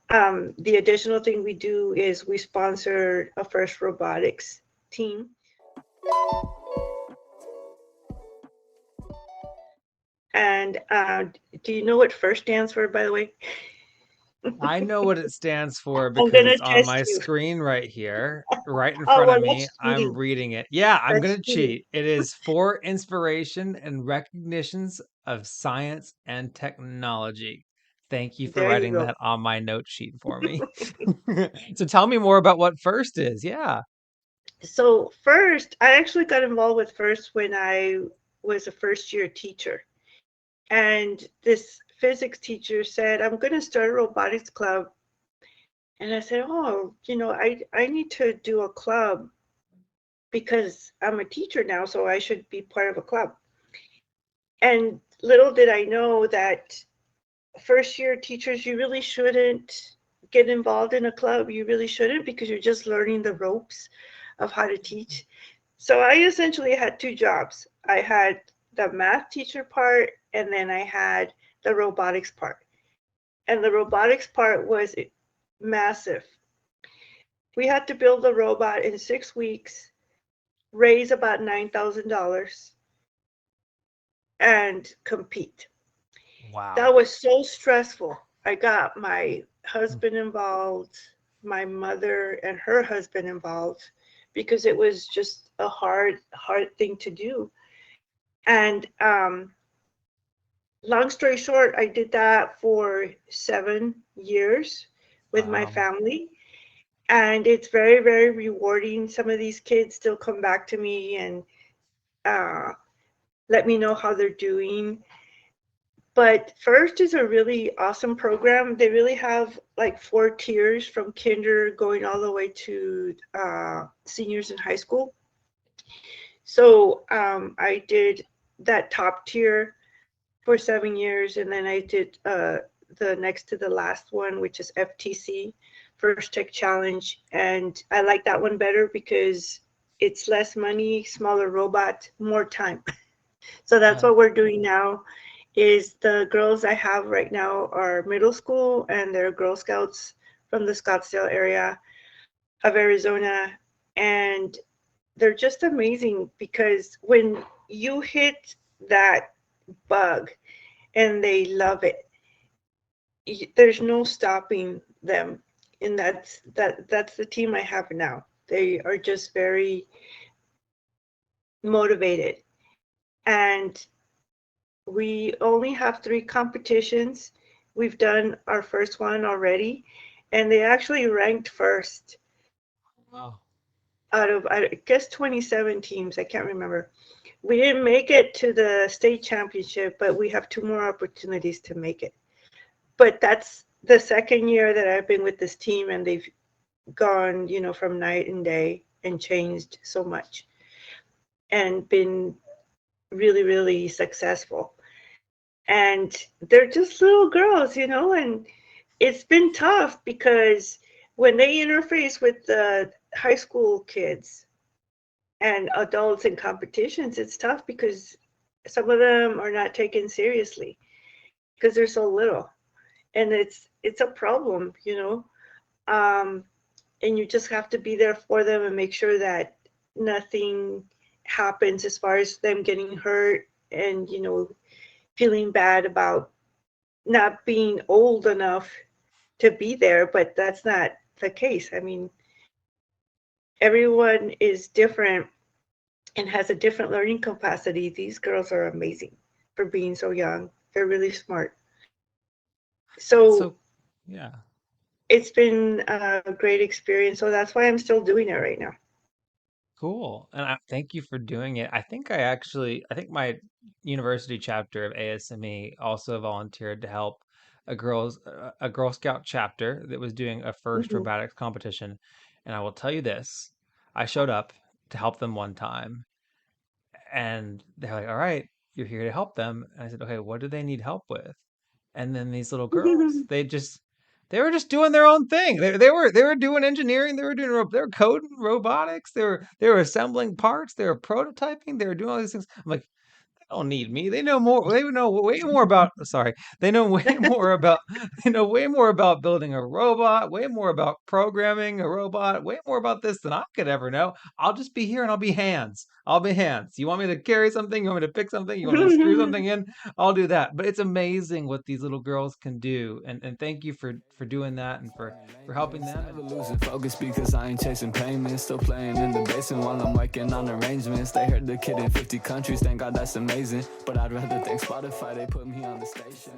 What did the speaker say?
The additional thing we do is we sponsor a first robotics team. And do you know what first stands for, by the way? I know what it stands for I'm because gonna it's on test my you. screen right here, right in Oh, front of well, me. that's I'm cheating. reading it. Yeah, I'm That's going to cheating. cheat. It is for inspiration and recognitions of science and technology. Thank you for There you writing go. that on my note sheet for me. So tell me more about what FIRST is. Yeah. So first, I actually got involved with first when I was a first year teacher. And this physics teacher said, I'm going to start a robotics club. And I said, oh, I need to do a club because I'm a teacher now, so I should be part of a club. And little did I know that first year teachers, you really shouldn't get involved in a club. You really shouldn't because you're just learning the ropes of how to teach. So I essentially had two jobs. I had the math teacher part, and then I had the robotics part. And the robotics part was massive. We had to build the robot in 6 weeks, raise about $9,000, and compete. Wow. That was so stressful. I got my husband involved, my mother and her husband involved, because it was just a hard thing to do. And long story short, I did that for 7 years with my Wow. family. And it's very, very rewarding. Some of these kids still come back to me and uh, let me know how they're doing. But First is a really awesome program. They really have like 4 tiers from kinder going all the way to seniors in high school. So I did that top tier for 7 years, and then I did the next to the last one, which is FTC, First Tech Challenge, and I like that one better because it's less money, smaller robot, more time. So that's Yeah. what we're doing now. Is the girls I have right now are middle school and they're Girl Scouts from the Scottsdale area of Arizona, and they're just amazing because when you hit that bug and they love it, there's no stopping them. And that's the team I have now. They are just very motivated. And we only have 3 competitions. We've done our first one already, and they actually ranked first Wow. out of, I guess, 27 teams. I can't remember. We didn't make it to the state championship, but we have 2 more opportunities to make it. But that's the second year that I've been with this team, and they've gone, from night and day and changed so much and been really, really successful. And they're just little girls, and it's been tough because when they interface with the high school kids and adults in competitions, it's tough because some of them are not taken seriously because they're so little, and it's a problem, um, and you just have to be there for them and make sure that nothing happens as far as them getting hurt and feeling bad about not being old enough to be there, but that's not the case. I mean, everyone is different and has a different learning capacity. These girls are amazing for being so young. They're really smart. So So, yeah. it's been a great experience. So that's why I'm still doing it right now. Cool. And thank you for doing it. I think my university chapter of ASME also volunteered to help a Girl Scout chapter that was doing a first Hmm. robotics competition. And I will tell you this, I showed up to help them one time and they're like, "All right, you're here to help them." And I said, "Okay, what do they need help with?" And then these little girls, they were just doing their own thing. They were doing engineering. They were coding robotics. They were assembling parts. They were prototyping. They were doing all these things. I'm like, don't need me. They know more. They know way more about. Sorry, they know way more about. They know way more about building a robot. Way more about programming a robot. Way more about this than I could ever know. I'll just be here and I'll be hands. I'll be hands. You want me to carry something? You want me to pick something? You want me to screw something in? I'll do that. But it's amazing what these little girls can do. And thank you for doing that and for helping them. Never losing focus because I ain't chasing payments. Still playing in the basement while I'm working on arrangements. They heard the kid in 50 countries. Thank God that's amazing. But I'd rather thank Spotify. They put me on the station.